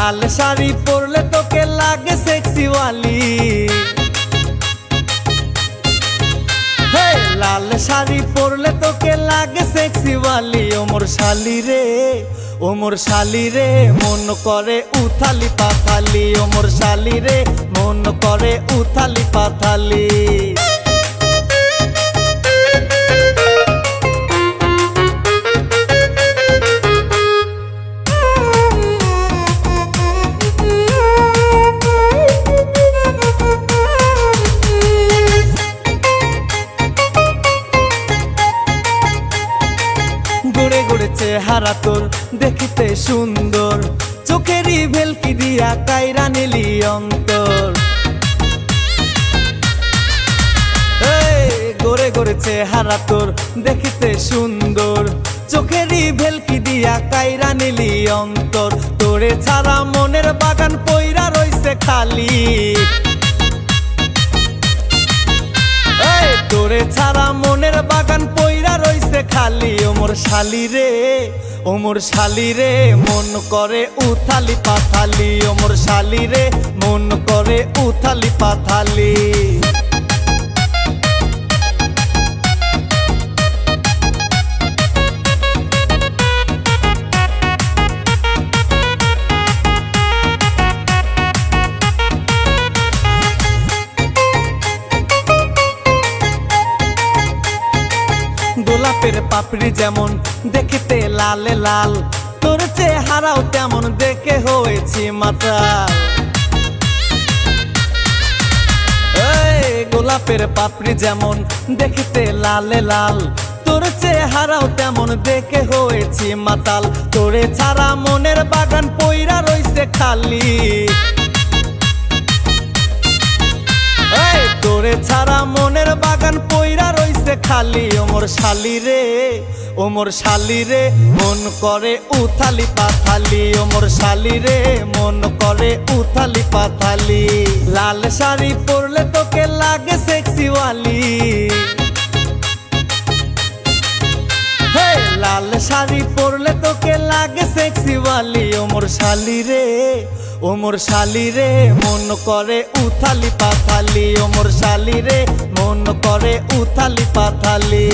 লাল শাড়ি পরলে তোকে লাগে সেক্সি ওয়ালি। হে লাল শাড়ি পরলে তোকে লাগে সেক্সি ওয়ালি। ও মোর শালি রে, ও মোর শালি রে, মন করে উথালি পাথালি। ও মোর শালি রে, মন করে উথালি পাথালি। গোড়ে গোড়ে চেহারা তোর দেখিতে সুন্দর, চোখেরই ভেলকি দিয়া কাইরা নিলি অন্তর। গোড়ে গোড়ে চেহারা তোর দেখিতে সুন্দর, চোখেরই ভেলকি দিয়া কাইরা নিলি অন্তর। তোরে ছাড়া মনের বাগান পইরা রইছে খালি। তোরে ছাড়া মনের বাগান পইরা রইছে খালি। ও মোর শালি রে, ও মোর শালি রে, মন করে উথালি পাথালি। ও মোর শালি রে, মন করে উথালি পাথালি। গোলাপের পাপড়ি যেমন দেখিতে লাল লাল, তোর চেহারাও তেমন দেখে হয়েছি মাতাল। গোলাপের পাপড়ি যেমন দেখিতে লাল লাল, তোর চেহারাও তেমন দেখে হয়েছি মাতাল। তোরে ছাড়া মনের বাগান পইরা রইছে খালি। তোরে ছাড়া মনের বাগান পইরা রইছে খালি। ও মোর শালি রে, ও মোর শালি রে, মন করে উথালি পাথালি। ও মোর শালি রে, মন করে উথালি পাথালি। লাল শাড়ি পরলে তোকে লাগে সেক্সি ওয়ালি। হে লাল শাড়ি পরলে তোকে লাগে সেক্সি ওয়ালি। ও মোর শালি রে, ও মোর শালি রে, মন করে উথালি পাথালি। ও মোর শালি রে, মন করে উথালি পাথালি।